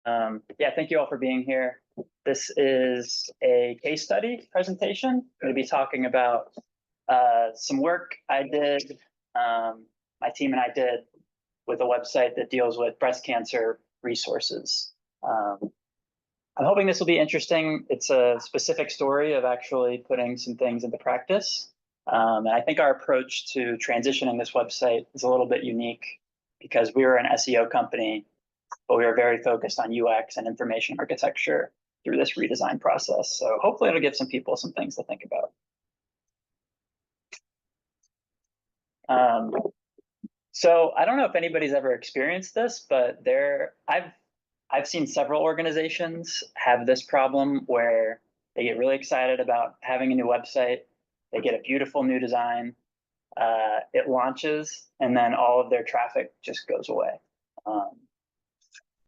Yeah, thank you all for being here. This is a case study presentation. I'm going to be talking about some work I did, my team and I did with a website that deals with breast cancer resources. I'm hoping this will be interesting. It's a specific story of actually putting some things into practice. And I think our approach to transitioning this website is a little bit unique because we were an SEO company, but we were very focused on UX and information architecture through this redesign process. So hopefully it'll give some people some things to think about. So I don't know if anybody's ever experienced this, but I've seen several organizations have this problem where they get really excited about having a new website. They get a beautiful new design. It launches, and then all of their traffic just goes away.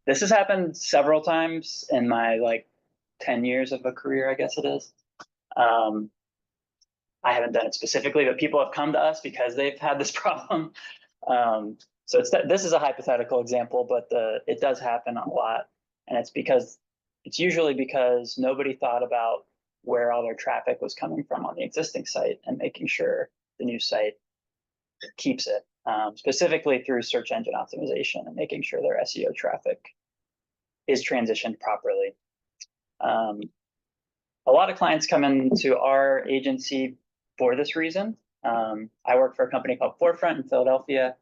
This has happened several times in my 10 years of a career, I guess it is. I haven't done it specifically, but people have come to us because they've had this problem. So this is a hypothetical example, but it does happen a lot. And it's usually because nobody thought about where all their traffic was coming from on the existing site and making sure the new site keeps it, specifically through search engine optimization and making sure their SEO traffic is transitioned properly. A lot of clients come into our agency for this reason. I work for a company called FourFront in Philadelphia.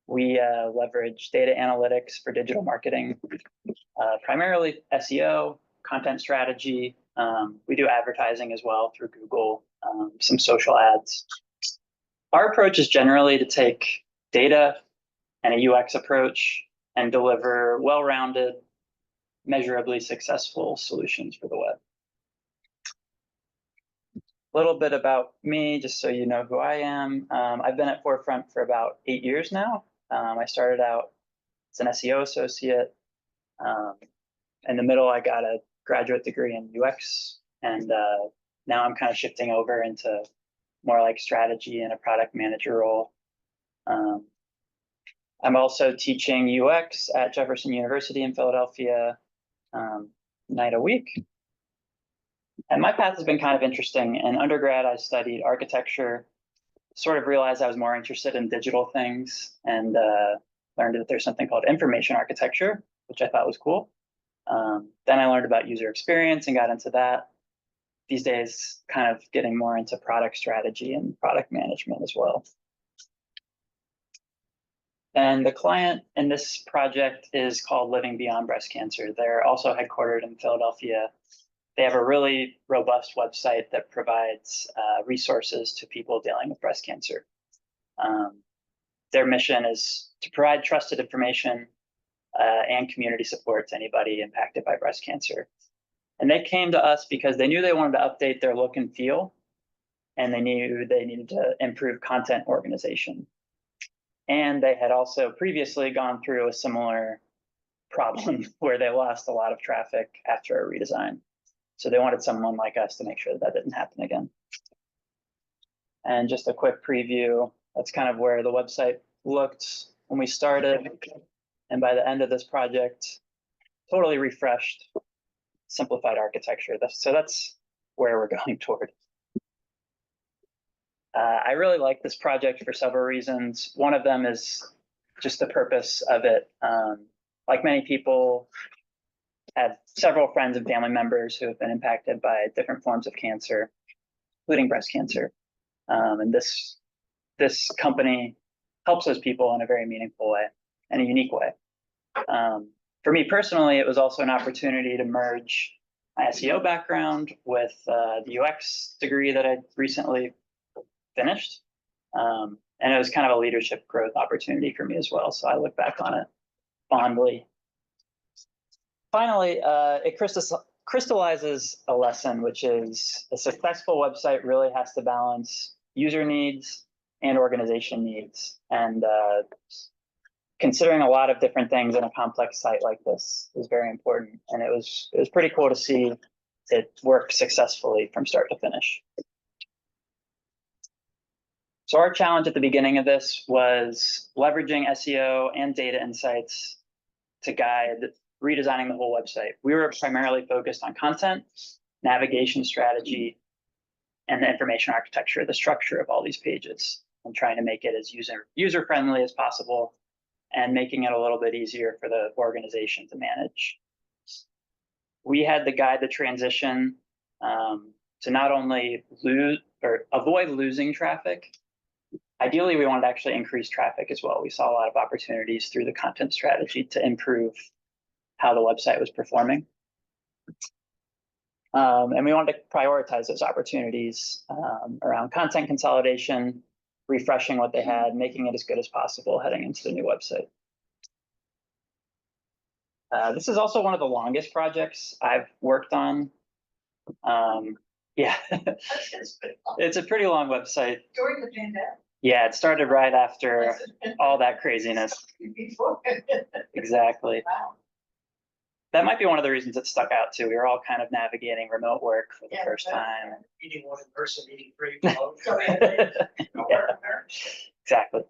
We leverage data analytics for digital marketing, primarily SEO, content strategy. We do advertising as well through Google, some social ads. Our approach is generally to take data and a UX approach and deliver well-rounded, measurably successful solutions for the web. A little bit about me, just so you know who I am. I've been at FourFront for about 8 years now. I started out as an SEO associate. In the middle, I got a graduate degree in UX, and now I'm kind of shifting over into more like strategy and a product manager role. I'm also teaching UX at Jefferson University in Philadelphia, night a week. And my path has been kind of interesting. In undergrad, I studied architecture, sort of realized I was more interested in digital things, and learned that there's something called information architecture, which I thought was cool. Then I learned about user experience and got into that. These days, kind of getting more into product strategy and product management as well. And the client in this project is called Living Beyond Breast Cancer. They're also headquartered in Philadelphia. They have a really robust website that provides resources to people dealing with breast cancer. Their mission is to provide trusted information and community support to anybody impacted by breast cancer. And they came to us because they knew they wanted to update their look and feel, and they knew they needed to improve content organization. And they had also previously gone through a similar problem where they lost a lot of traffic after a redesign. So they wanted someone like us to make sure that didn't happen again. And just a quick preview, that's kind of where the website looked when we started. And by the end of this project, totally refreshed, simplified architecture. So that's where we're going toward. I really like this project for several reasons. One of them is just the purpose of it. Like many people, have several friends and family members who have been impacted by different forms of cancer, including breast cancer. And this company helps those people in a very meaningful way and a unique way. For me personally, it was also an opportunity to merge my SEO background with the UX degree that I recently finished. And it was kind of a leadership growth opportunity for me as well. So I look back on it fondly. Finally, it crystallizes a lesson, which is a successful website really has to balance user needs and organization needs. And considering a lot of different things in a complex site like this is very important. And it was pretty cool to see it work successfully from start to finish. So our challenge at the beginning of this was leveraging SEO and data insights to guide redesigning the whole website. We were primarily focused on content, navigation strategy, and the information architecture, the structure of all these pages, and trying to make it as user-friendly as possible, and making it a little bit easier for the organization to manage. We had to guide the transition to not only avoid losing traffic. Ideally, we wanted to actually increase traffic as well. We saw a lot of opportunities through the content strategy to improve how the website was performing. And we wanted to prioritize those opportunities around content consolidation, refreshing what they had, making it as good as possible heading into the new website. This is also one of the longest projects I've worked on. Yeah, it's a pretty long website. During the pandemic? Yeah, it started right after all that craziness. Exactly. Wow. That might be one of the reasons it stuck out too. We were all kind of navigating remote work for the first time. Meeting one in person, meeting three.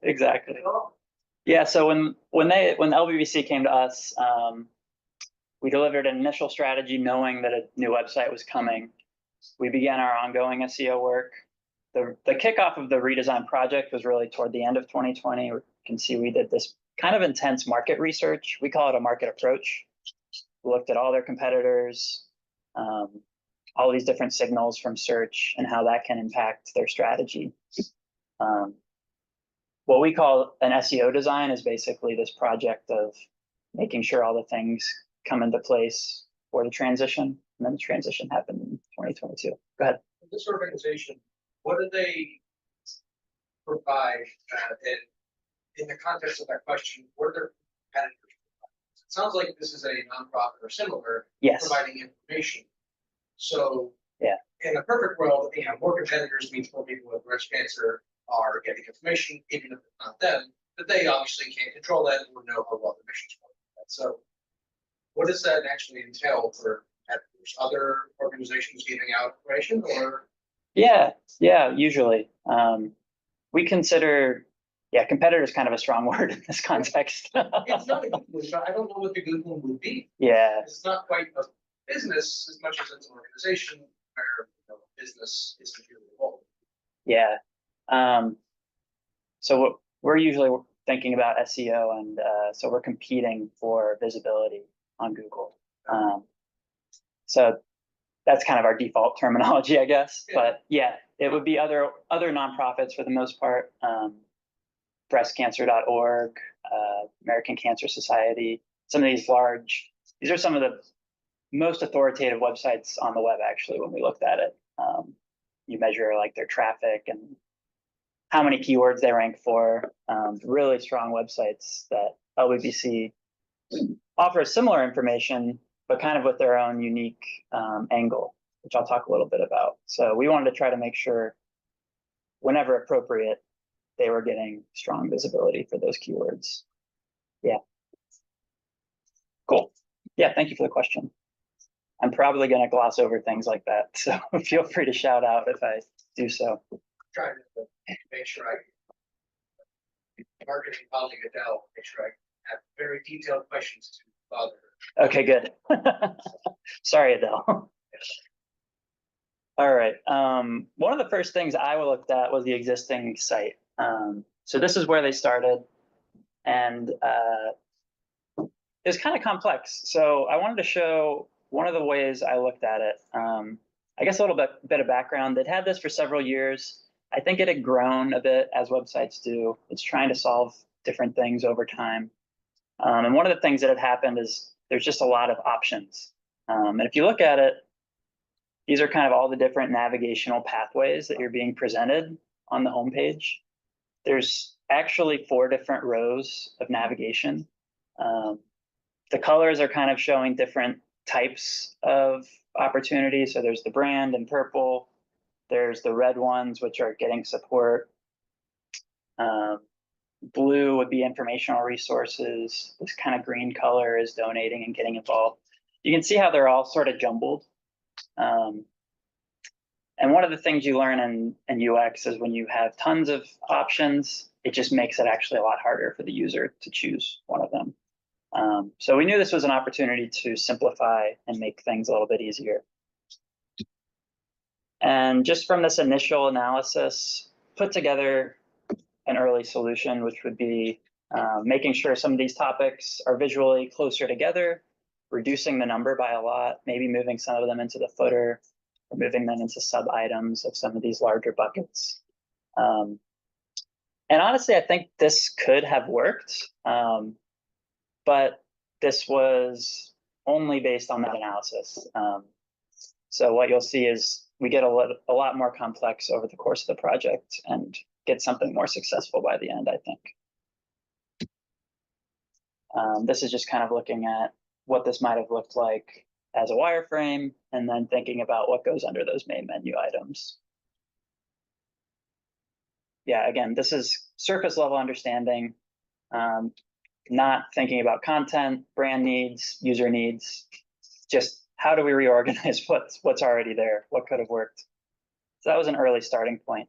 Exactly. Yeah. So when LBBC came to us, we delivered an initial strategy knowing that a new website was coming. We began our ongoing SEO work. The kickoff of the redesign project was really toward the end of 2020. You can see we did this kind of intense market research. We call it a market approach. We looked at all their competitors, all these different signals from search and how that can impact their strategy. What we call an SEO design is basically this project of making sure all the things come into place for the transition. And then the transition happened in 2022. Go ahead. This organization, what do they provide in the context of that question? What are their competitors? It sounds like this is a nonprofit or similar, yes, providing information. So yeah, in a perfect world, more competitors means more people with breast cancer are getting information, even if it's not them, but they obviously can't control that or know how well the mission's working. So what does that actually entail for competitors? Other organizations giving out information or? Yeah, usually. We consider, competitor is kind of a strong word in this context. It's not a good one. I don't know what the good one would be. Yeah. It's not quite a business as much as it's an organization where business is really involved. Yeah. So we're usually thinking about SEO, and so we're competing for visibility on Google. So that's kind of our default terminology, I guess. Yeah. But yeah, it would be other nonprofits for the most part. Breastcancer.org, American Cancer Society, some of these these are some of the most authoritative websites on the web, actually, when we looked at it. You measure like their traffic and how many keywords they rank for. Really strong websites that LBBC offers similar information, but kind of with their own unique angle, which I'll talk a little bit about. So we wanted to try to make sure, whenever appropriate, they were getting strong visibility for those keywords. Yeah. Cool. Yeah, thank you for the question. I'm probably going to gloss over things like that, so feel free to shout out if I do so. Trying to make sure marketing colleague Adele, make sure I have very detailed questions to bother her. Okay, good. Sorry, Adele. All right. One of the first things I looked at was the existing site. So this is where they started, and it's kind of complex. So I wanted to show one of the ways I looked at it. I guess a little bit of background. They'd had this for several years. I think it had grown a bit, as websites do. It's trying to solve different things over time. And one of the things that had happened is there's just a lot of options. And if you look at it, these are kind of all the different navigational pathways that you're being presented on the homepage. There's actually 4 different rows of navigation. The colors are kind of showing different types of opportunities. So there's the brand in purple. There's the red ones, which are getting support. Blue would be informational resources. This kind of green color is donating and getting involved. You can see how they're all sort of jumbled. And one of the things you learn in UX is when you have tons of options, it just makes it actually a lot harder for the user to choose one of them. So we knew this was an opportunity to simplify and make things a little bit easier. And just from this initial analysis, put together an early solution, which would be making sure some of these topics are visually closer together, reducing the number by a lot, maybe moving some of them into the footer, or moving them into sub-items of some of these larger buckets. And honestly, I think this could have worked, but this was only based on that analysis. So what you'll see is we get a lot more complex over the course of the project and get something more successful by the end, I think. This is just kind of looking at what this might have looked like as a wireframe, and then thinking about what goes under those main menu items. Yeah, again, this is surface level understanding, not thinking about content, brand needs, user needs, just how do we reorganize what's already there, what could have worked. So that was an early starting point.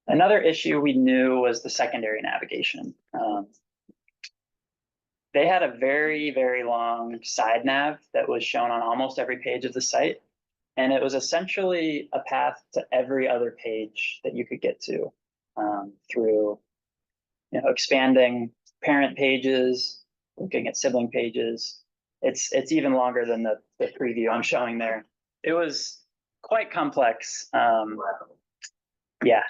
Another issue we knew was the secondary navigation. They had a very, very long side nav that was shown on almost every page of the site. And it was essentially a path to every other page that you could get to through expanding parent pages, looking at sibling pages. It's even longer than the preview I'm showing there. It was quite complex. Yeah.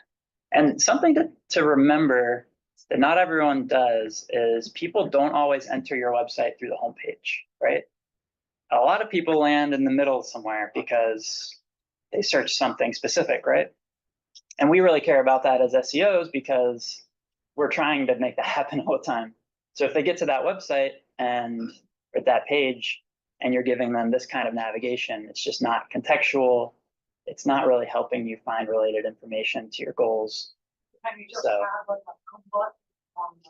And something to remember that not everyone does is people don't always enter your website through the homepage, right? A lot of people land in the middle somewhere because they search something specific, right? And we really care about that as SEOs because we're trying to make that happen all the time. So if they get to that website and or that page and you're giving them this kind of navigation, it's just not contextual. It's not really helping you find related information to your goals. Can you just have like a button on the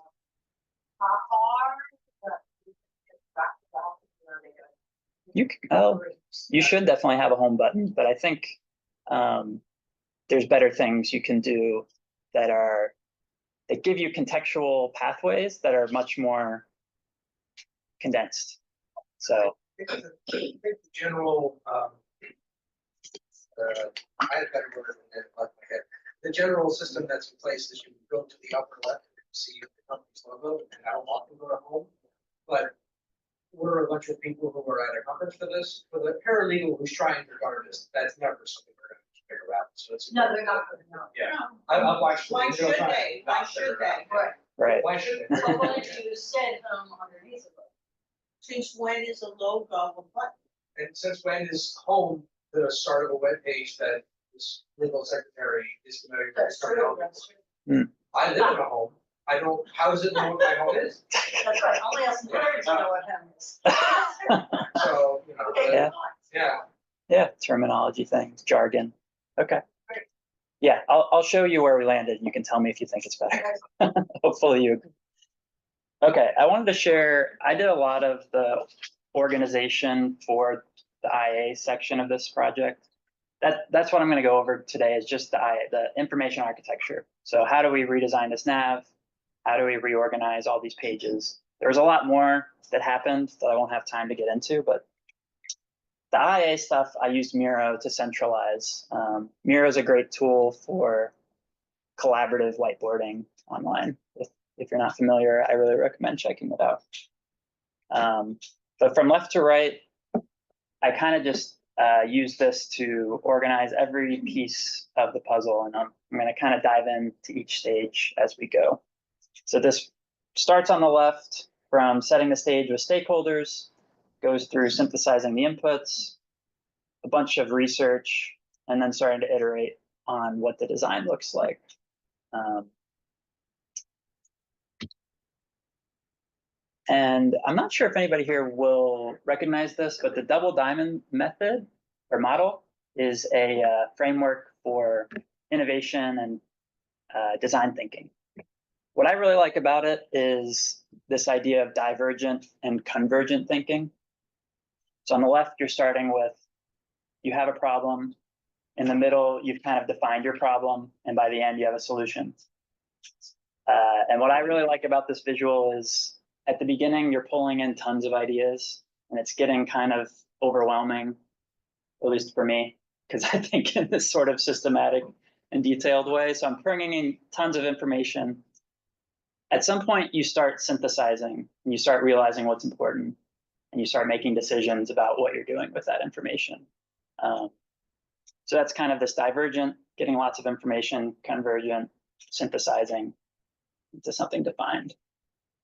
top bar that you can get back to the office where they go? You should definitely have a home button, but I think there's better things you can do that give you contextual pathways that are much more condensed. So I think the general, I had a better word than that left my head. The general system that's in place is you go to the upper left and see the company's logo and how often go to home. But we're a bunch of people who are at a conference for this. For the paralegal who's trying to guard this, that's never something we're going to figure out. So it's No, they're not going to know. Yeah. No. I've watched. Why should they? Why should they? right. Why should they? So what if you said underneath of it? Since when is a logo a button? And since when is home the start of a web page that this legal secretary is familiar with? That's true, that's true. I live in a home. I don't, how does it know what my home is? That's right, only us nerds know what home is. So, Okay, Yeah. yeah. Yeah, terminology things, jargon. Okay. Yeah, I'll show you where we landed and you can tell me if you think it's better. Hopefully you agree. Okay, I wanted to share, I did a lot of the organization for the IA section of this project. That's what I'm going to go over today is just the information architecture. So how do we redesign this nav? How do we reorganize all these pages? There's a lot more that happened that I won't have time to get into, but the IA stuff, I used Miro to centralize. Miro is a great tool for collaborative whiteboarding online. If you're not familiar, I really recommend checking it out. But from left to right, I kind of just use this to organize every piece of the puzzle, and I'm going to kind of dive into each stage as we go. So this starts on the left from setting the stage with stakeholders, goes through synthesizing the inputs, a bunch of research, and then starting to iterate on what the design looks like. And I'm not sure if anybody here will recognize this, but the double diamond method or model is a framework for innovation and design thinking. What I really like about it is this idea of divergent and convergent thinking. So on the left, you're starting with, you have a problem. In the middle, you've kind of defined your problem. And by the end, you have a solution. And what I really like about this visual is at the beginning, you're pulling in tons of ideas and it's getting kind of overwhelming, at least for me, because I think in this sort of systematic and detailed way. So I'm bringing in tons of information. At some point, you start synthesizing and you start realizing what's important and you start making decisions about what you're doing with that information. So that's kind of this divergent, getting lots of information, convergent, synthesizing into something defined.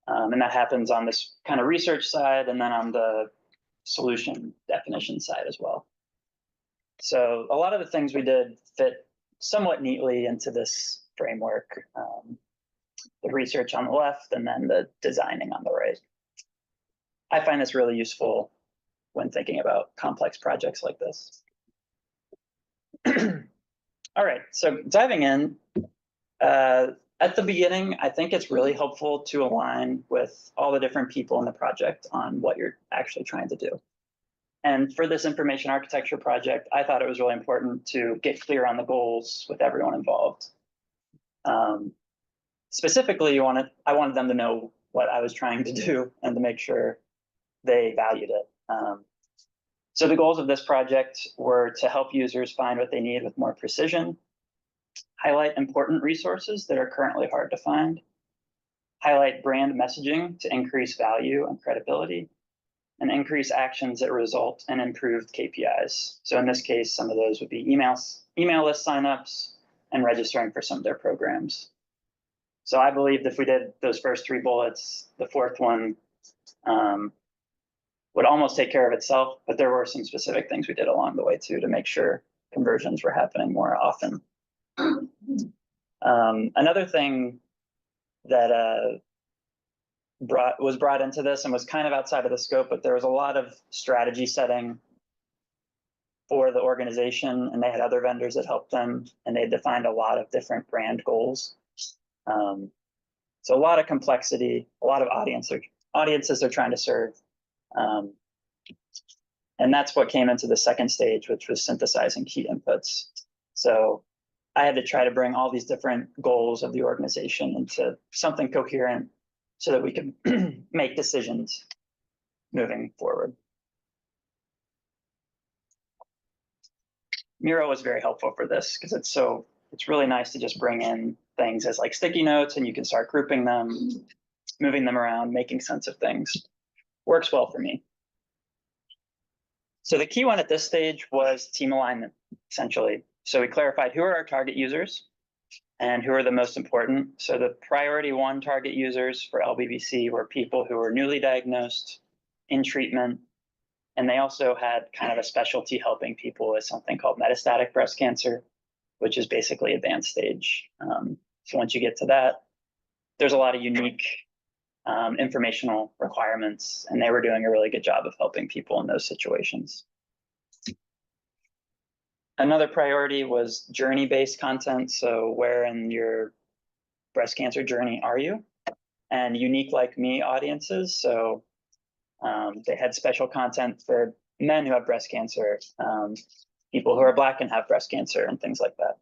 And that happens on this kind of research side and then on the solution definition side as well. So a lot of the things we did fit somewhat neatly into this framework, the research on the left and then the designing on the right. I find this really useful when thinking about complex projects like this. All right, so diving in, at the beginning, I think it's really helpful to align with all the different people in the project on what you're actually trying to do. And for this information architecture project, I thought it was really important to get clear on the goals with everyone involved. Specifically, I wanted them to know what I was trying to do and to make sure they valued it. So the goals of this project were to help users find what they need with more precision, highlight important resources that are currently hard to find, highlight brand messaging to increase value and credibility, and increase actions that result in improved KPIs. So in this case, some of those would be email list signups and registering for some of their programs. So I believed if we did those first three bullets, the fourth one would almost take care of itself, but there were some specific things we did along the way too to make sure conversions were happening more often. Another thing that was brought into this and was kind of outside of the scope, but there was a lot of strategy setting for the organization, and they had other vendors that helped them, and they defined a lot of different brand goals. So a lot of complexity, a lot of audiences they're trying to serve. And that's what came into the second stage, which was synthesizing key inputs. So I had to try to bring all these different goals of the organization into something coherent so that we could make decisions moving forward. Miro was very helpful for this because it's really nice to just bring in things as like sticky notes and you can start grouping them, moving them around, making sense of things. Works well for me. So the key one at this stage was team alignment, essentially. So we clarified who are our target users and who are the most important. So the priority one target users for LBBC were people who were newly diagnosed, in treatment, and they also had kind of a specialty helping people with something called metastatic breast cancer, which is basically advanced stage. So once you get to that, there's a lot of unique informational requirements, and they were doing a really good job of helping people in those situations. Another priority was journey-based content. So where in your breast cancer journey are you? And unique like me audiences. So they had special content for men who have breast cancer, people who are Black and have breast cancer, and things like that.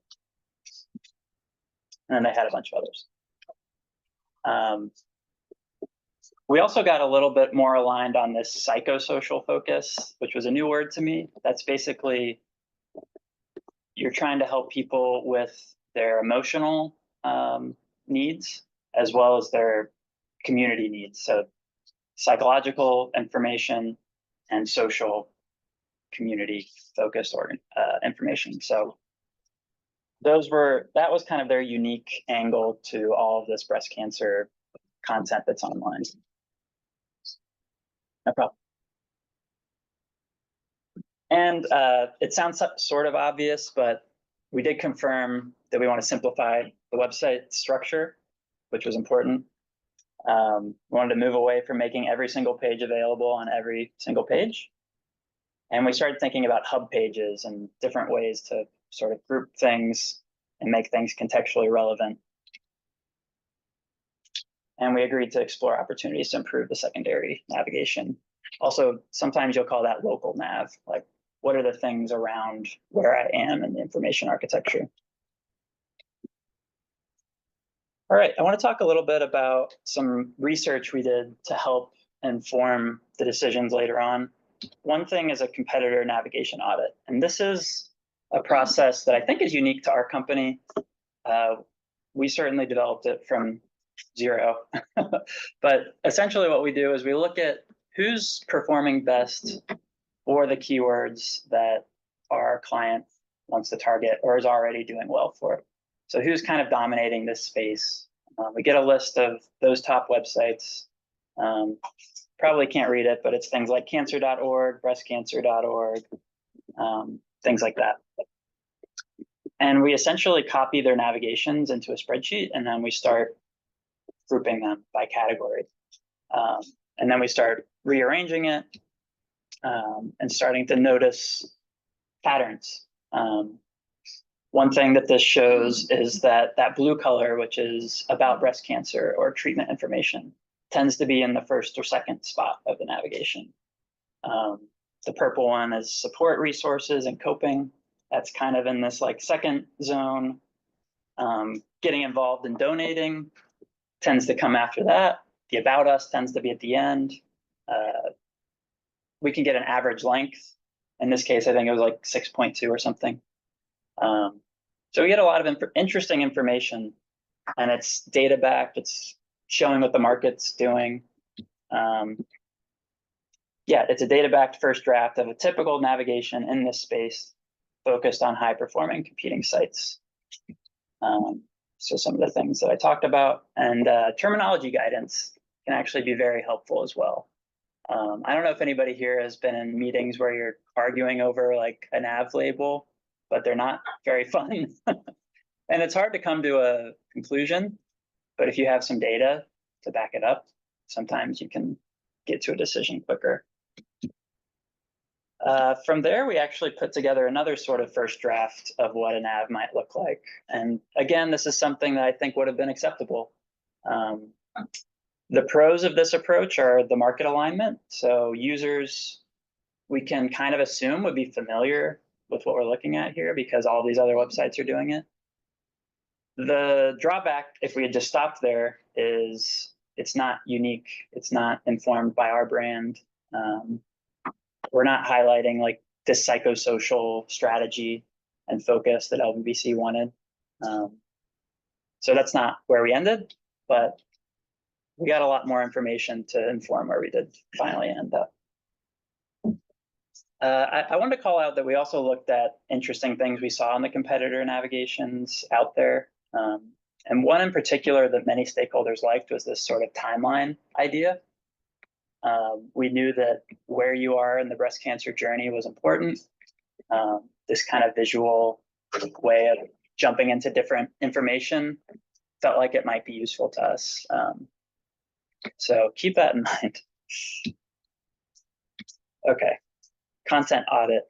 And then they had a bunch of others. We also got a little bit more aligned on this psychosocial focus, which was a new word to me. That's basically, you're trying to help people with their emotional needs as well as their community needs. So psychological information and social community focused information. So that was kind of their unique angle to all of this breast cancer content that's online. No problem. And it sounds sort of obvious, but we did confirm that we want to simplify the website structure, which was important. We wanted to move away from making every single page available on every single page. And we started thinking about hub pages and different ways to sort of group things and make things contextually relevant. And we agreed to explore opportunities to improve the secondary navigation. Also, sometimes you'll call that local nav, like what are the things around where I am in the information architecture? All right, I want to talk a little bit about some research we did to help inform the decisions later on. One thing is a competitor navigation audit, and this is a process that I think is unique to our company. We certainly developed it from zero, but essentially what we do is we look at who's performing best for the keywords that our client wants to target or is already doing well for. So who's kind of dominating this space? We get a list of those top websites. Probably can't read it, but it's things like cancer.org, breastcancer.org, things like that. And we essentially copy their navigations into a spreadsheet, and then we start grouping them by category. And then we start rearranging it and starting to notice patterns. One thing that this shows is that that blue color, which is about breast cancer or treatment information, tends to be in the first or second spot of the navigation. The purple one is support resources and coping. That's kind of in this like second zone. Getting involved in donating tends to come after that. The about us tends to be at the end. We can get an average length. In this case, I think it was like 6.2 or something. So we get a lot of interesting information, and it's data backed. It's showing what the market's doing. Yeah, it's a data backed first draft of a typical navigation in this space focused on high performing competing sites. So some of the things that I talked about, and terminology guidance can actually be very helpful as well. I don't know if anybody here has been in meetings where you're arguing over like a nav label, but they're not very fun. And it's hard to come to a conclusion, but if you have some data to back it up, sometimes you can get to a decision quicker. From there, we actually put together another sort of first draft of what a nav might look like. And again, this is something that I think would have been acceptable. The pros of this approach are the market alignment. So users, we can kind of assume would be familiar with what we're looking at here because all these other websites are doing it. The drawback, if we had just stopped there, is it's not unique. It's not informed by our brand. We're not highlighting like this psychosocial strategy and focus that LBBC wanted. So that's not where we ended, but we got a lot more information to inform where we did finally end up. I wanted to call out that we also looked at interesting things we saw in the competitor navigations out there. And one in particular that many stakeholders liked was this sort of timeline idea. We knew that where you are in the breast cancer journey was important. This kind of visual way of jumping into different information felt like it might be useful to us. So keep that in mind. Okay, content audit.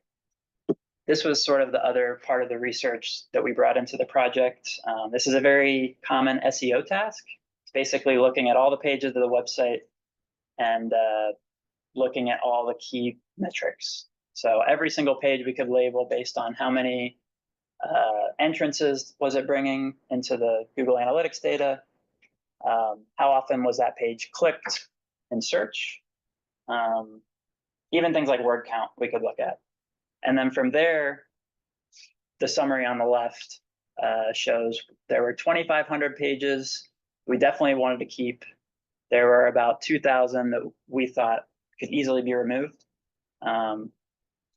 This was sort of the other part of the research that we brought into the project. This is a very common SEO task. It's basically looking at all the pages of the website and looking at all the key metrics. So every single page we could label based on how many entrances was it bringing into the Google Analytics data, how often was that page clicked in search, even things like word count we could look at. And then from there, the summary on the left shows there were 2,500 pages we definitely wanted to keep. There were about 2,000 that we thought could easily be removed, and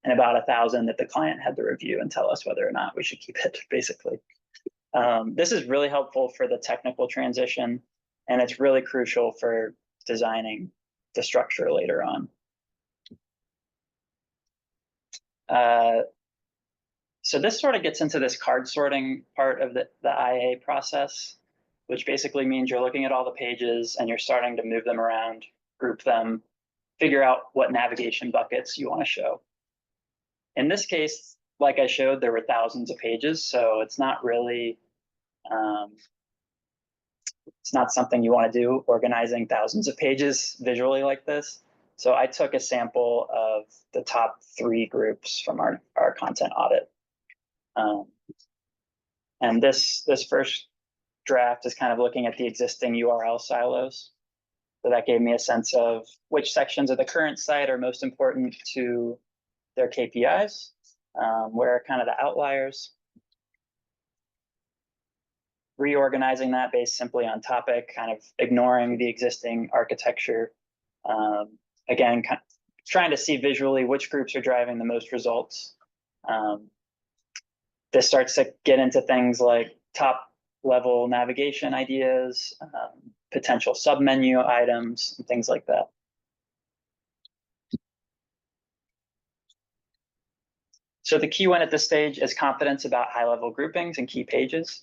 about 1,000 that the client had to review and tell us whether or not we should keep it, basically. This is really helpful for the technical transition, and it's really crucial for designing the structure later on. So this sort of gets into this card sorting part of the IA process, which basically means you're looking at all the pages and you're starting to move them around, group them, figure out what navigation buckets you want to show. In this case, like I showed, there were thousands of pages, so it's not really, it's not something you want to do, organizing thousands of pages visually like this. So I took a sample of the top 3 groups from our content audit. And this first draft is kind of looking at the existing URL silos. So that gave me a sense of which sections of the current site are most important to their KPIs, where are kind of the outliers. Reorganizing that based simply on topic, kind of ignoring the existing architecture. Again, trying to see visually which groups are driving the most results. This starts to get into things like top level navigation ideas, potential submenu items, and things like that. So the key one at this stage is confidence about high level groupings and key pages.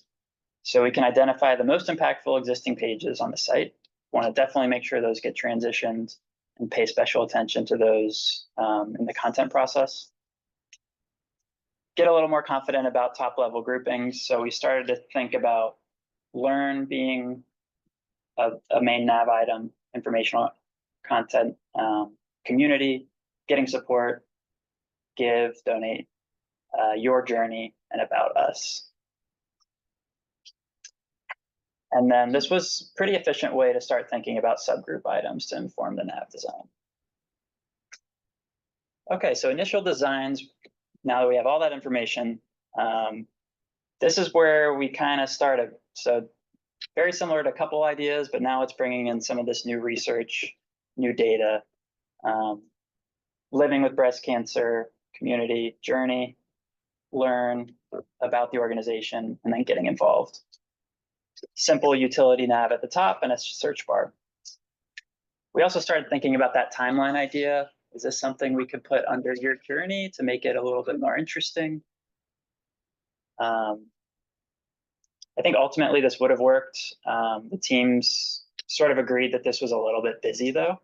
So we can identify the most impactful existing pages on the site. Want to definitely make sure those get transitioned and pay special attention to those in the content process. Get a little more confident about top level groupings. So we started to think about learn being a main nav item, informational content, community, getting support, give, donate, your journey, and about us. And then this was a pretty efficient way to start thinking about subgroup items to inform the nav design. Okay, so initial designs, now that we have all that information, this is where we kind of started. So very similar to a couple ideas, but now it's bringing in some of this new research, new data, living with breast cancer, community, journey, learn about the organization, and then getting involved. Simple utility nav at the top and a search bar. We also started thinking about that timeline idea. Is this something we could put under your journey to make it a little bit more interesting? I think ultimately this would have worked. The teams sort of agreed that this was a little bit busy though.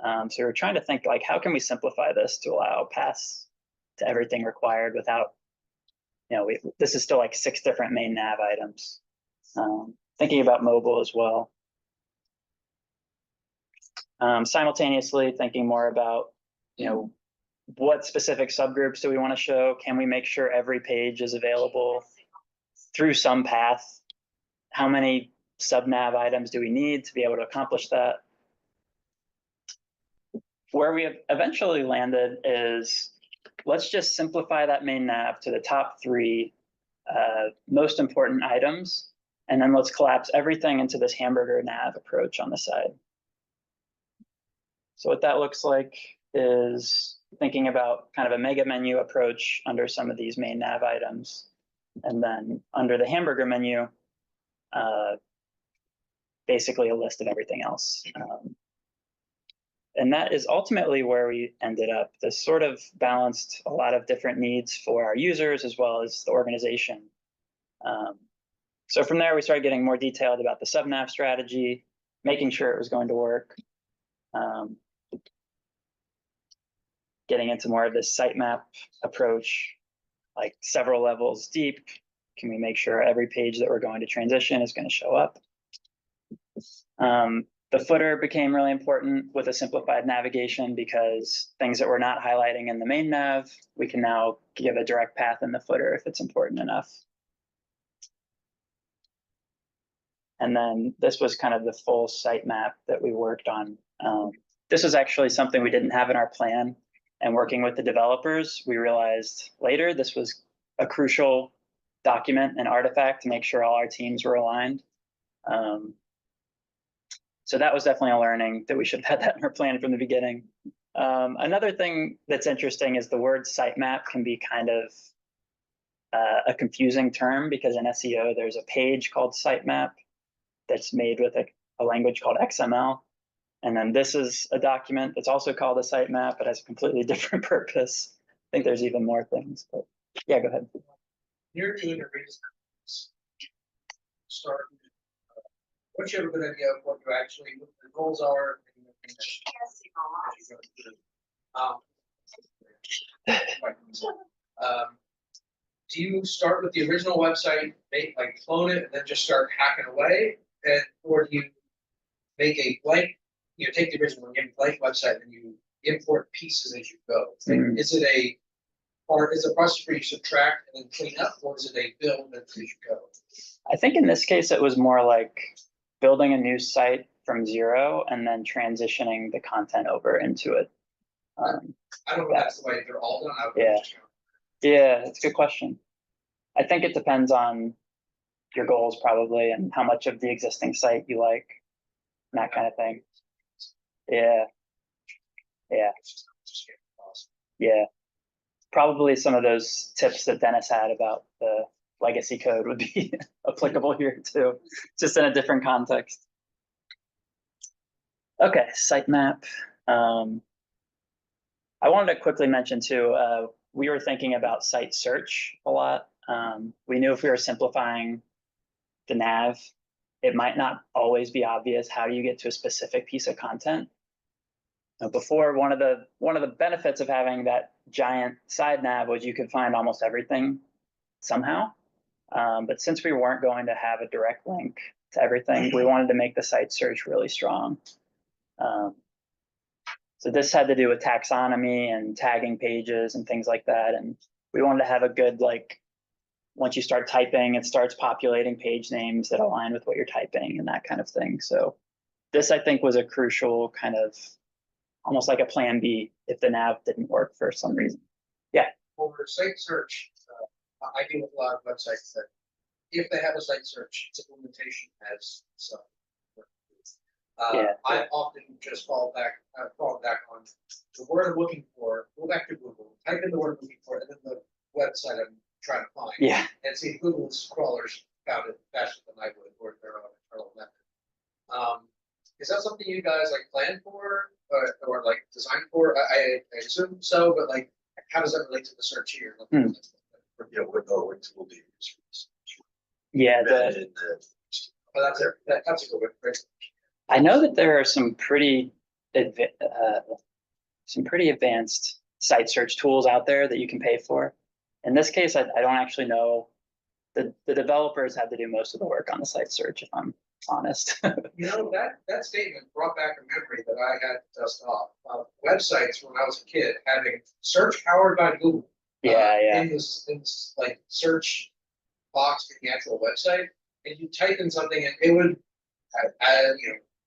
So we were trying to think like, how can we simplify this to allow paths to everything required without, this is still like 6 different main nav items. Thinking about mobile as well. Simultaneously thinking more about, what specific subgroups do we want to show? Can we make sure every page is available through some path? How many sub-nav items do we need to be able to accomplish that? Where we have eventually landed is, let's just simplify that main nav to the top 3 most important items. And then let's collapse everything into this hamburger nav approach on the side. So what that looks like is thinking about kind of a mega menu approach under some of these main nav items. And then under the hamburger menu, basically a list of everything else. And that is ultimately where we ended up. This sort of balanced a lot of different needs for our users as well as the organization. So from there, we started getting more detailed about the sub-nav strategy, making sure it was going to work, getting into more of this sitemap approach, like several levels deep. Can we make sure every page that we're going to transition is going to show up? The footer became really important with a simplified navigation because things that we're not highlighting in the main nav, we can now give a direct path in the footer if it's important enough. And then this was kind of the full sitemap that we worked on. This was actually something we didn't have in our plan. And working with the developers, we realized later this was a crucial document and artifact to make sure all our teams were aligned. So that was definitely a learning that we should have had that in our plan from the beginning. Another thing that's interesting is the word sitemap can be kind of a confusing term because in SEO, there's a page called sitemap that's made with a language called XML. And then this is a document that's also called a sitemap, but has a completely different purpose. I think there's even more things, but yeah, go ahead. You're doing a redesign. Start. Once you have a good idea of what the goals are. Do you start with the original website, clone it, and then just start hacking away, or do you make a blank? Take the original and blank website, and you import pieces as you go. Mm-hmm. Is it a process where you subtract and then clean up, or is it a build as you go? I think in this case, it was more like building a new site from zero and then transitioning the content over into it. I don't know if that's the way they're all done. I would Yeah. just, Yeah, that's a good question. I think it depends on your goals probably and how much of the existing site you like, and that kind of thing. Yeah, yeah, just get lost. yeah. Probably some of those tips that Dennis had about the legacy code would be applicable here too, just in a different context. Okay, sitemap. I wanted to quickly mention too, we were thinking about site search a lot. We knew if we were simplifying the nav, it might not always be obvious how you get to a specific piece of content. Before, one of the benefits of having that giant side nav was you could find almost everything somehow. But since we weren't going to have a direct link to everything, we wanted to make the site search really strong. So this had to do with taxonomy and tagging pages and things like that. And we wanted to have a good, like, once you start typing, it starts populating page names that align with what you're typing and that kind of thing. So this, I think, was a crucial kind of almost like a plan B if the nav didn't work for some reason. For site search, I deal with a lot of websites that if they have a site search, its implementation has some. Yeah. I often just fall back on the word I'm looking for, go back to Google, type in the word I'm looking for, and then the website I'm trying to find. Yeah. And see if Google's crawlers found it faster than I would, or their own internal method. Is that something you guys like plan for, or like design for? I assume so, but like, how does that relate to the search here? Hmm. Yeah, what tool do you use for this? Yeah, But that's a good one, right? I know that there are some pretty advanced site search tools out there that you can pay for. In this case, I don't actually know. The developers had to do most of the work on the site search, if I'm honest. You know, that statement brought back a memory that I had to dust off. Websites when I was a kid having search powered by Google. Yeah. In this like search box in the actual website, and you type in something and it would,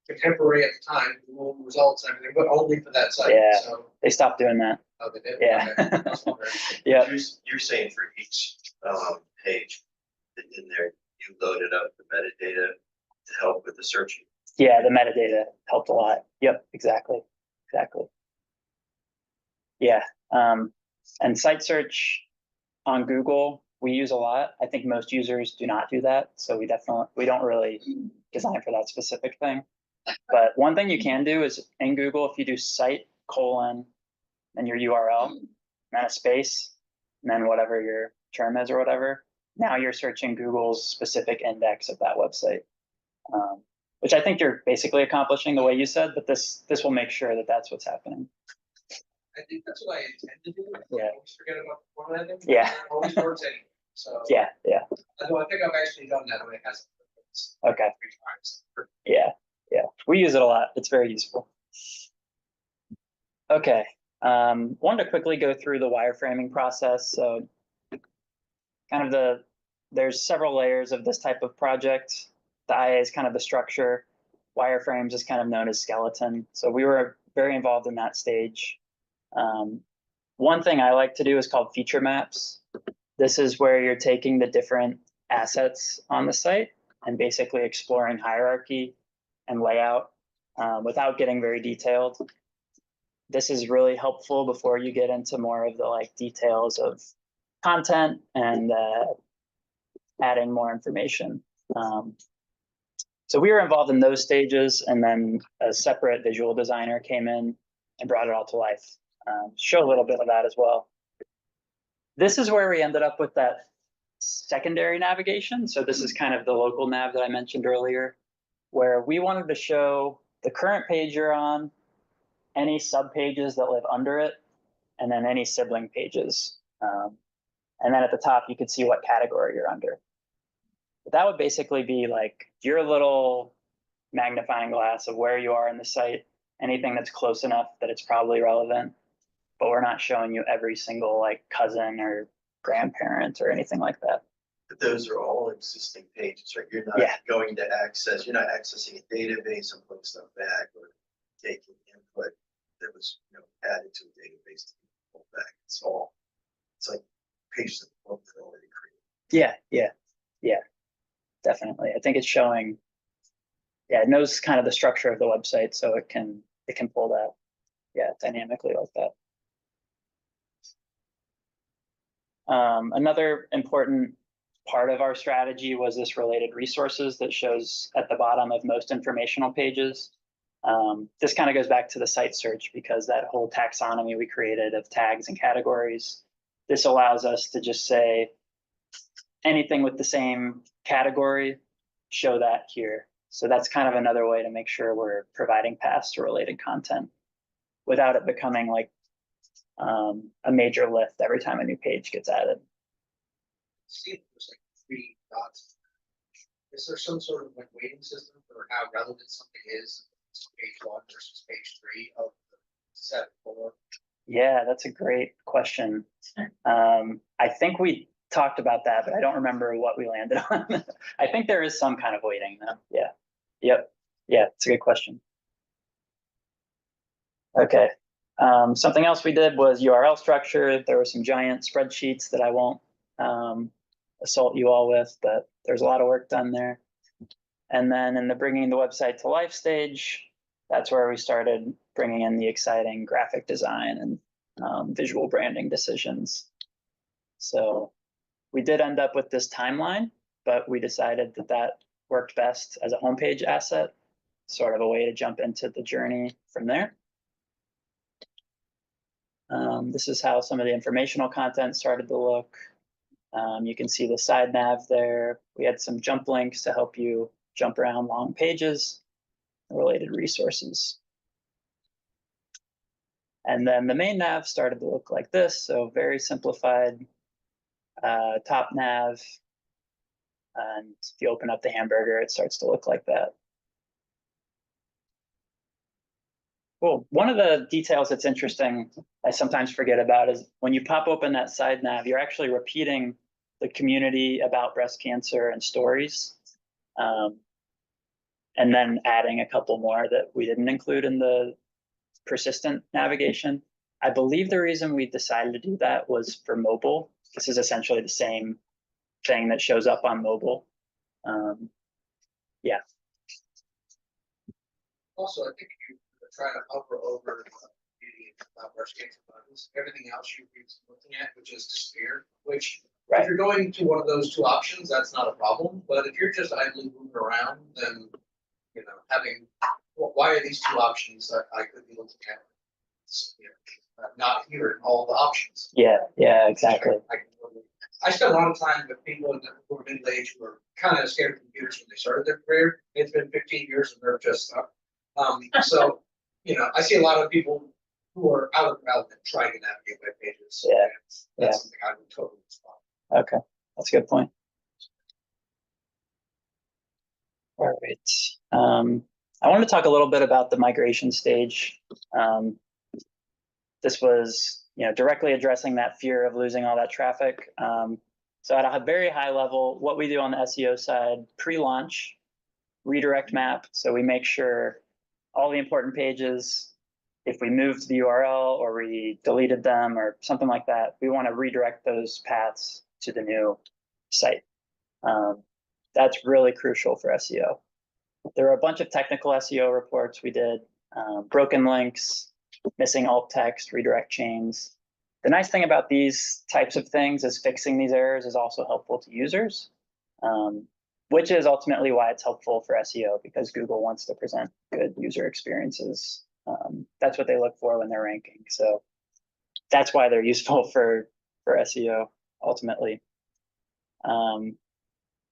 contemporary at the time, Google results and everything, but only for that site. Yeah. So They stopped doing that. they did. Yeah. Okay. I was wondering. Yeah. You're saying for each page in there, you loaded up the metadata to help with the searching. Yeah, the metadata helped a lot. Yep, exactly. Yeah, and site search on Google, we use a lot. I think most users do not do that. So we don't really design for that specific thing. But one thing you can do is in Google, if you do site : and your URL, and then a space, and then whatever your term is or whatever, now you're searching Google's specific index of that website. Which I think you're basically accomplishing the way you said, but this will make sure that that's what's happening. I think that's what I intend to do. Yeah. I always forget about the formatting. Yeah. It always works anyway. So Yeah. although I think I've actually done that when it hasn't. Okay. 3 times. Yeah. We use it a lot. It's very useful. Okay. Wanted to quickly go through the wireframing process. So kind of there's several layers of this type of project. The IA is kind of the structure. Wireframes is kind of known as skeleton. So we were very involved in that stage. One thing I like to do is called feature maps. This is where you're taking the different assets on the site and basically exploring hierarchy and layout without getting very detailed. This is really helpful before you get into more of the details of content and adding more information. So we were involved in those stages, and then a separate visual designer came in and brought it all to life. Show a little bit of that as well. This is where we ended up with that secondary navigation. So this is kind of the local nav that I mentioned earlier, where we wanted to show the current page you're on, any sub pages that live under it, and then any sibling pages. And then at the top, you could see what category you're under. But that would basically be like your little magnifying glass of where you are in the site, anything that's close enough that it's probably relevant, but we're not showing you every single cousin or grandparent or anything like that. But those are all existing pages, right? You're not Yeah. going to access, you're not accessing a database and putting stuff back or taking input that was, added to a database to be pulled back. It's like pages of the book that are already created. Yeah, definitely. I think it's showing, it knows kind of the structure of the website, so it can pull that, dynamically like that. Another important part of our strategy was this related resources that shows at the bottom of most informational pages. This kind of goes back to the site search because that whole taxonomy we created of tags and categories, this allows us to just say anything with the same category, show that here. So that's kind of another way to make sure we're providing paths to related content without it becoming like a major lift every time a new page gets added. See, there's like 3 dots. Is there some sort of like weighting system for how relevant something is? Page 1 versus page 3 of the set 4? Yeah, that's a great question. I think we talked about that, but I don't remember what we landed on. I think there is some kind of weighting though. Yeah. Yep. Yeah, it's a good question. Okay. Something else we did was URL structure. There were some giant spreadsheets that I won't assault you all with, but there's a lot of work done there. And then in the bringing the website to life stage, that's where we started bringing in the exciting graphic design and visual branding decisions. So we did end up with this timeline, but we decided that that worked best as a homepage asset, sort of a way to jump into the journey from there. This is how some of the informational content started to look. You can see the side nav there. We had some jump links to help you jump around long pages, related resources. And then the main nav started to look like this, so very simplified top nav. And if you open up the hamburger, it starts to look like that. Well, one of the details that's interesting, I sometimes forget about, is when you pop open that side nav, you're actually repeating the community about breast cancer and stories, and then adding a couple more that we didn't include in the persistent navigation. I believe the reason we decided to do that was for mobile. This is essentially the same thing that shows up on mobile. Yeah. Also, I think if you try to hover over beauty about breast cancer buttons, everything else you're looking at would just disappear, which Right. if you're going to one of those 2 options, that's not a problem. But if you're just idly moving around, then, having, why are these 2 options that I could be looking at? Not here in all the options. Yeah, exactly. I spent a lot of time with people who are middle-aged who are kind of scared of computers when they started their career. It's been 15 years and they're just stuck. So, I see a lot of people who are out of development trying to navigate web pages. Yeah. That's something I would totally respond. Okay, that's a good point. All right. I want to talk a little bit about the migration stage. This was, directly addressing that fear of losing all that traffic. So at a very high level, what we do on the SEO side, pre-launch, redirect map. So we make sure all the important pages, if we moved the URL or we deleted them or something like that, we want to redirect those paths to the new site. That's really crucial for SEO. There are a bunch of technical SEO reports we did, broken links, missing alt text, redirect chains. The nice thing about these types of things is fixing these errors is also helpful to users, which is ultimately why it's helpful for SEO, because Google wants to present good user experiences. That's what they look for when they're ranking. So that's why they're useful for SEO ultimately.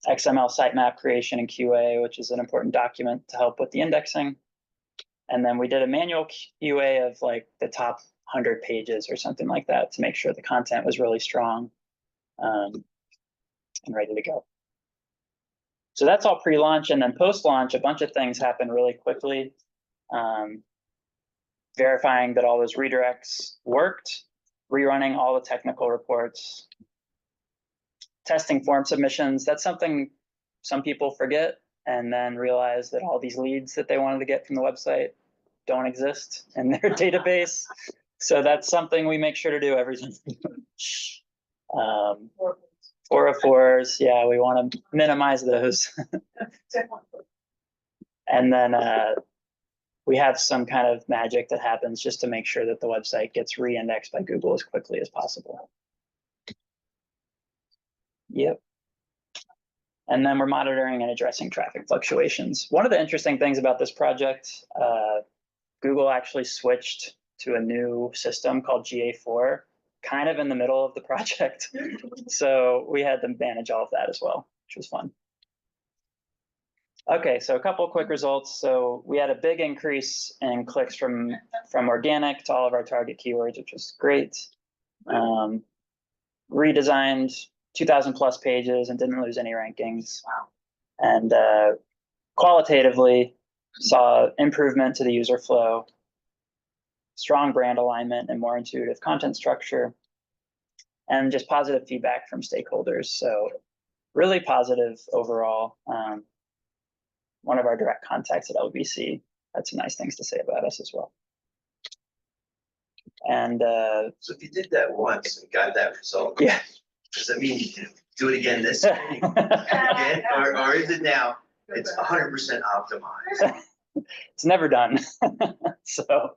XML sitemap creation and QA, which is an important document to help with the indexing. And then we did a manual QA of like the top 100 pages or something like that to make sure the content was really strong and ready to go. So that's all pre-launch, and then post-launch, a bunch of things happen really quickly. Verifying that all those redirects worked, rerunning all the technical reports. testing form submissions, that's something some people forget and then realize that all these leads that they wanted to get from the website don't exist in their database. So that's something we make sure to do every time. 404s, yeah, we want to minimize those. And then we have some kind of magic that happens just to make sure that the website gets re-indexed by Google as quickly as possible. Yep. And then we're monitoring and addressing traffic fluctuations. One of the interesting things about this project, Google actually switched to a new system called GA4, kind of in the middle of the project. So we had to manage all of that as well, which was fun. Okay, so a couple of quick results. So we had a big increase in clicks from organic to all of our target keywords, which was great. Redesigned 2,000 plus pages and didn't lose any rankings. Wow. And qualitatively saw improvement to the user flow, strong brand alignment and more intuitive content structure, and just positive feedback from stakeholders. So really positive overall. One of our direct contacts at LBBC had some nice things to say about us as well. And So if you did that once and got that result, yeah, does that mean you can do it again this spring? Again? Or is it now, it's 100% optimized? it's never done. So,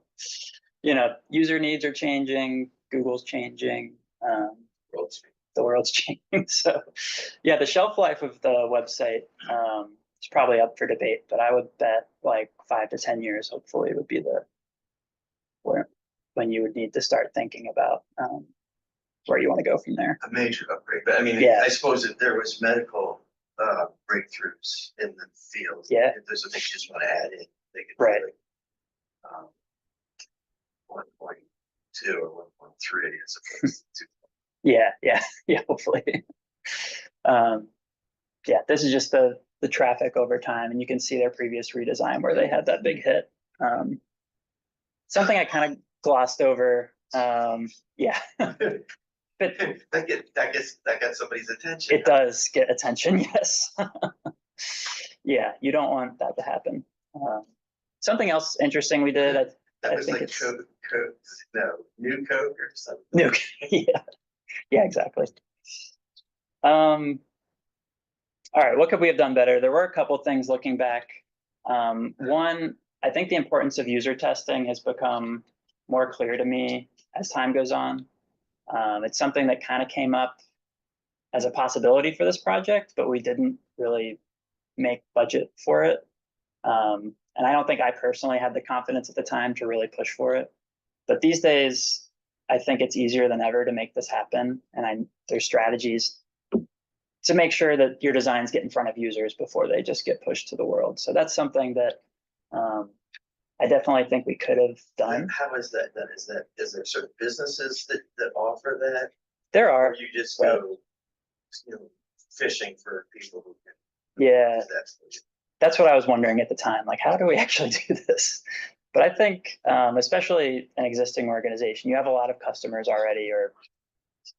you know, user needs are changing, Google's changing, the world's changing. So yeah, the shelf life of the website is probably up for debate, but I would bet like 5 to 10 years, hopefully, would be when you would need to start thinking about where you want to go from there. A major upgrade, but I mean, Yeah. I suppose if there was medical breakthroughs in the field, Yeah. if there's something you just want to add in, they could Right. do like 1.2 or 1.3 as opposed to 2. Yeah, hopefully. Yeah, this is just the traffic over time, and you can see their previous redesign where they had that big hit. Something I kind of glossed over. Yeah, but that got somebody's attention. it does get attention. Yes. Yeah, you don't want that to happen. Something else interesting we did. That I was think like it's new code or something. new. Yeah, exactly. All right, what could we have done better? There were a couple things looking back. One, I think the importance of user testing has become more clear to me as time goes on. It's something that kind of came up as a possibility for this project, but we didn't really make budget for it. And I don't think I personally had the confidence at the time to really push for it. But these days, I think it's easier than ever to make this happen. And there's strategies to make sure that your designs get in front of users before they just get pushed to the world. So that's something that I definitely think we could have done. How is that done? Is there certain businesses that offer that? There are. Or you just go, fishing for people who can. Yeah, that's what I was wondering at the time. Like, how do we actually do this? But I think, especially an existing organization, you have a lot of customers already, or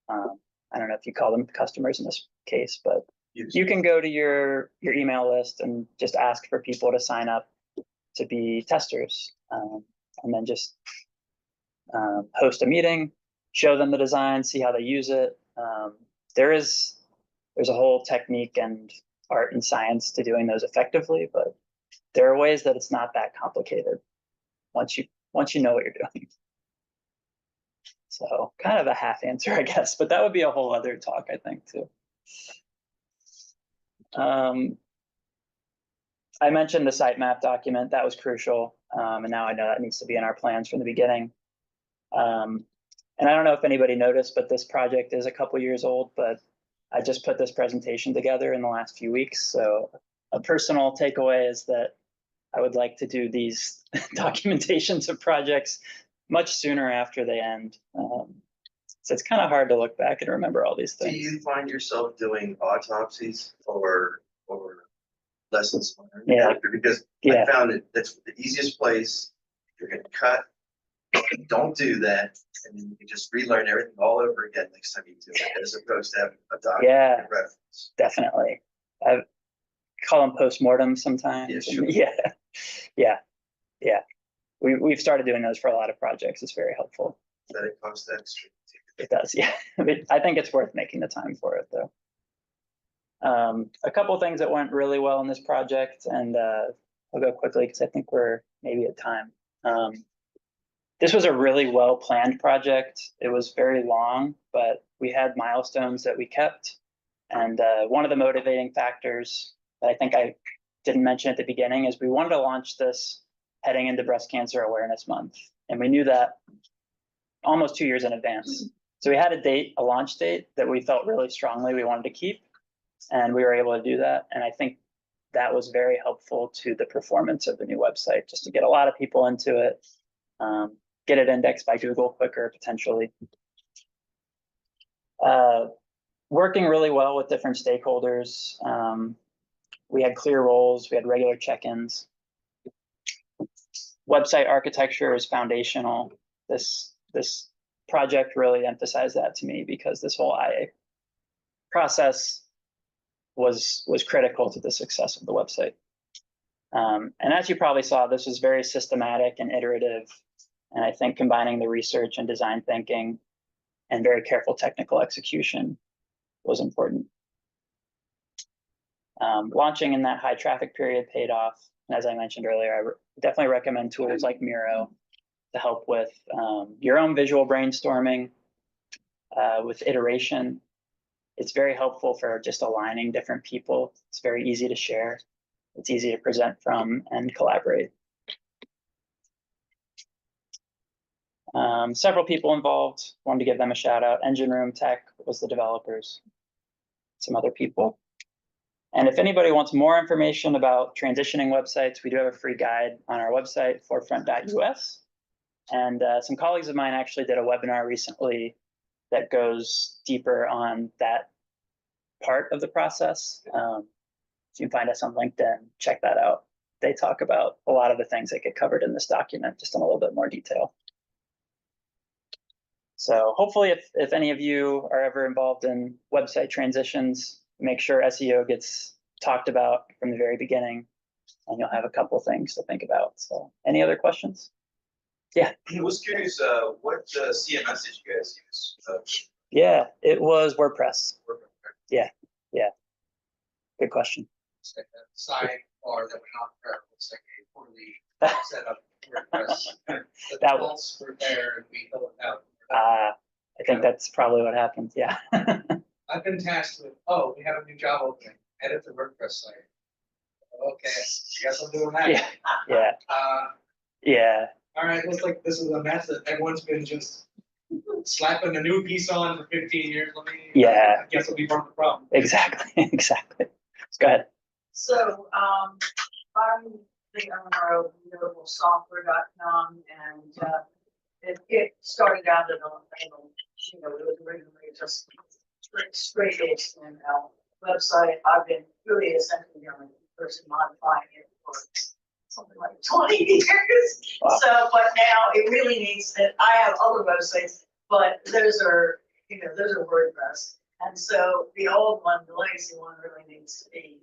I don't know if you call them customers in this case, but you can go to your email list and just ask for people to sign up to be testers, and then just host a meeting, show them the design, see how they use it. There's a whole technique and art and science to doing those effectively, but there are ways that it's not that complicated once you know what you're doing. So kind of a half answer, I guess, but that would be a whole other talk, I think, too. I mentioned the sitemap document. That was crucial, and now I know that needs to be in our plans from the beginning. And I don't know if anybody noticed, but this project is a couple years old, but I just put this presentation together in the last few weeks. So a personal takeaway is that I would like to do these documentations of projects much sooner after they end. So it's kind of hard to look back and remember all these things. Do you find yourself doing autopsies or lessons learned? Yeah. Because I found that's the easiest place. You're going to cut don't do that, and then you can just relearn everything all over again next time you do it, as opposed to having a Yeah. document reference. Definitely. I call them postmortem sometimes. Yeah, sure. Yeah. We've started doing those for a lot of projects. It's very helpful. That it costs extra. It does, yeah. I think it's worth making the time for it, though. A couple of things that went really well in this project, and I'll go quickly because I think we're maybe at time. This was a really well-planned project. It was very long, but we had milestones that we kept. And one of the motivating factors that I think I didn't mention at the beginning is we wanted to launch this heading into Breast Cancer Awareness Month. And we knew that almost 2 years in advance. So we had a launch date that we felt really strongly we wanted to keep. And we were able to do that. And I think that was very helpful to the performance of the new website, just to get a lot of people into it, get it indexed by Google quicker, potentially. Working really well with different stakeholders. We had clear roles, we had regular check-ins. Website architecture is foundational. This project really emphasized that to me because this whole IA process was critical to the success of the website. And as you probably saw, this was very systematic and iterative. And I think combining the research and design thinking and very careful technical execution was important. Launching in that high traffic period paid off. And as I mentioned earlier, I definitely recommend tools like Miro to help with your own visual brainstorming, with iteration. It's very helpful for just aligning different people. It's very easy to share. It's easy to present from and collaborate. Several people involved. Wanted to give them a shout out. Engine Room Tech was the developers. Some other people. And if anybody wants more information about transitioning websites, we do have a free guide on our website, FourFront.us. And some colleagues of mine actually did a webinar recently that goes deeper on that part of the process. So you can find us on LinkedIn, check that out. They talk about a lot of the things that get covered in this document, just in a little bit more detail. So hopefully if any of you are ever involved in website transitions, make sure SEO gets talked about from the very beginning, and you'll have a couple things to think about. So any other questions? Yeah. I was curious, what CMS did you guys use? Yeah, it was WordPress. Yeah. Good question. It's like a sidebar that went on forever. It's like a poorly set up WordPress. The That defaults were there and we filled it out. I think that's probably what happened. Yeah. I've been tasked with, oh, we have a new job opening, edit the WordPress site. Okay, I guess I'm doing that. Yeah. All right, looks like this is a mess that everyone's been just slapping a new piece on for 15 years. I guess it'll be part of the problem. Exactly. Go ahead. So, I'm the owner of notable software.com, and it started out in it was originally just straight HTML website. I've been really essentially the only person modifying it for something like 20 years. Wow. So, but now it really needs that. I have other websites, but those are WordPress. And so the old one, the legacy one, really needs to be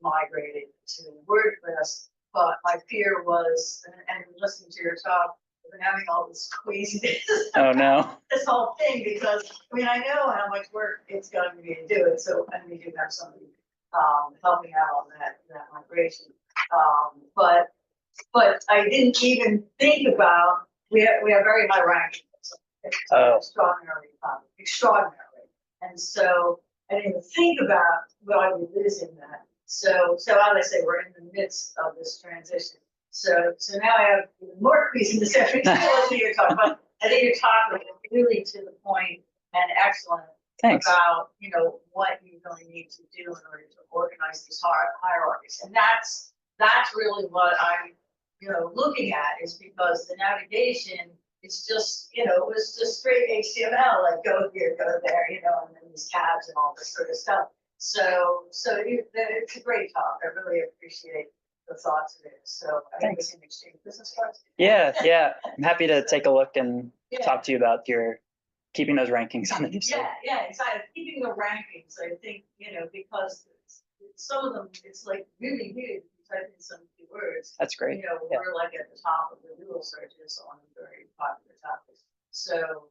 migrated to WordPress. But my fear was, and listening to your talk, I've been having all this queasiness. Oh no. This whole thing, because I mean I know how much work it's going to be to do it. So and we do have somebody helping out on that migration. But I didn't even think about we have very high ranking. Extraordinary. And so I didn't even think about what I would lose in that. So as I say, we're in the midst of this transition. So now I have even more queasiness after you're talking about. I think you're talking really to the point and excellent. Thanks. About what you really need to do in order to organize these hierarchies, and that's really what I'm looking at, is because the navigation is just it was just straight HTML, like go here, go there, and then these tabs and all this sort of stuff. So it's a great talk. I really appreciate the thoughts of it, so I think we Thanks. can exchange business cards. Yeah. I'm happy to take a look and Yeah. talk to you about your keeping those rankings on the new site. Yeah, exactly. Keeping the rankings, I think, because some of them, it's like really weird. You type in some keywords, That's great. Yeah. we're like at the top of the Google searches on very popular topics. So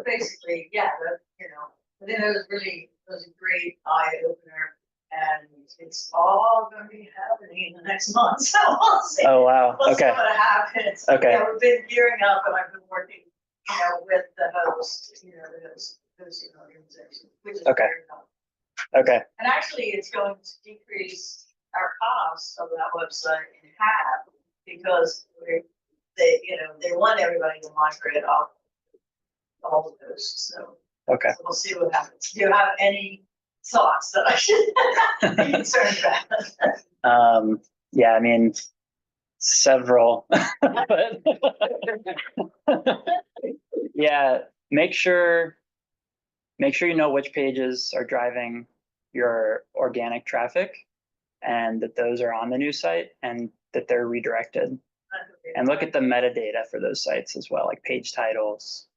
basically, yeah, I think that was a great eye opener, and it's all going to be happening in the next month. So we'll see. Oh, wow. What's Okay. going to happen? Okay. Yeah, we've been gearing up, and I've been working, with the host, the hosting organization, which is Okay. very helpful. Okay. And actually, it's going to decrease our cost of that website in half because they want everybody to migrate off all of those. So Okay. we'll see what happens. Do you have any thoughts that I should be concerned about? Yeah, I mean, several. But yeah, make sure you know which pages are driving your organic traffic and that those are on the new site and that they're redirected. And look at the metadata for those sites as well, like page titles.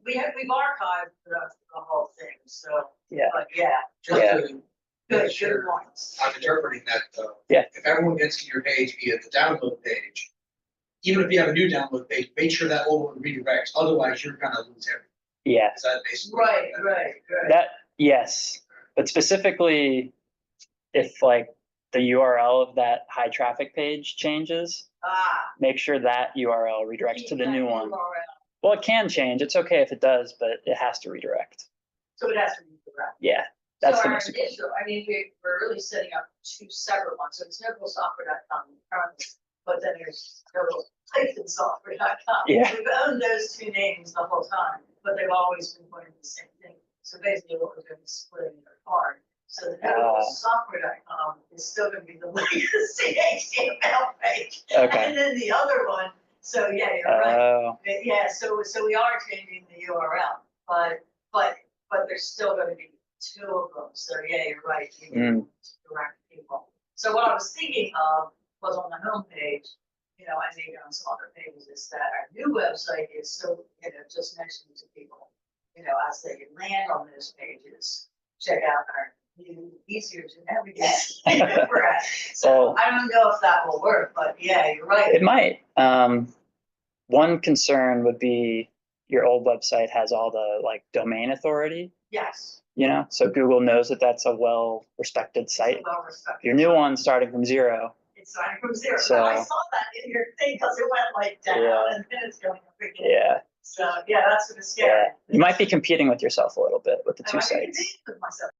We've archived the whole thing, so Yeah. but yeah, Just Yeah. to good make sure points. I'm interpreting that though. Yeah. If everyone gets to your page via the download page, even if you have a new download page, make sure that old one redirects, otherwise you're gonna lose everything. Yeah. Is that basically? Right. That, yes, but specifically if like the URL of that high traffic page changes, make sure that URL redirects to the new one. Well, it can change. It's okay if it does, but it has to redirect. So it has to be correct. Yeah, that's So the our most important. initial, we're really setting up two separate ones. So it's NobleSoftware.com currently, but then there's Noble-Software.com. Yeah. We've owned those two names the whole time, but they've always been pointing to the same thing. So basically what we're doing is splitting it apart. So the NobleSoftware.com is still gonna be the legacy HTML page. Okay. And then the other one, so yeah, you're right. Oh, Yeah, so we are changing the URL, but there's still gonna be two of them, so yeah, you're right. You need to direct people. So what I was thinking of was on the homepage, and maybe on some other pages, is that our new website is so, just mentioning to people, as they land on those pages, check out our new, easier to navigate. So I don't know if that will work, but yeah, you're right. it might. One concern would be your old website has all the like domain authority, Yes. so Google knows that that's a well-respected site. Well respected. Your new one starting from zero. It's starting from zero. So- So I saw that in your thing because it went like down Yeah. and then it's going up again. Yeah, So yeah, that's gonna scare yeah. You might be competing with yourself a little bit with the I two might be sites. competing with myself.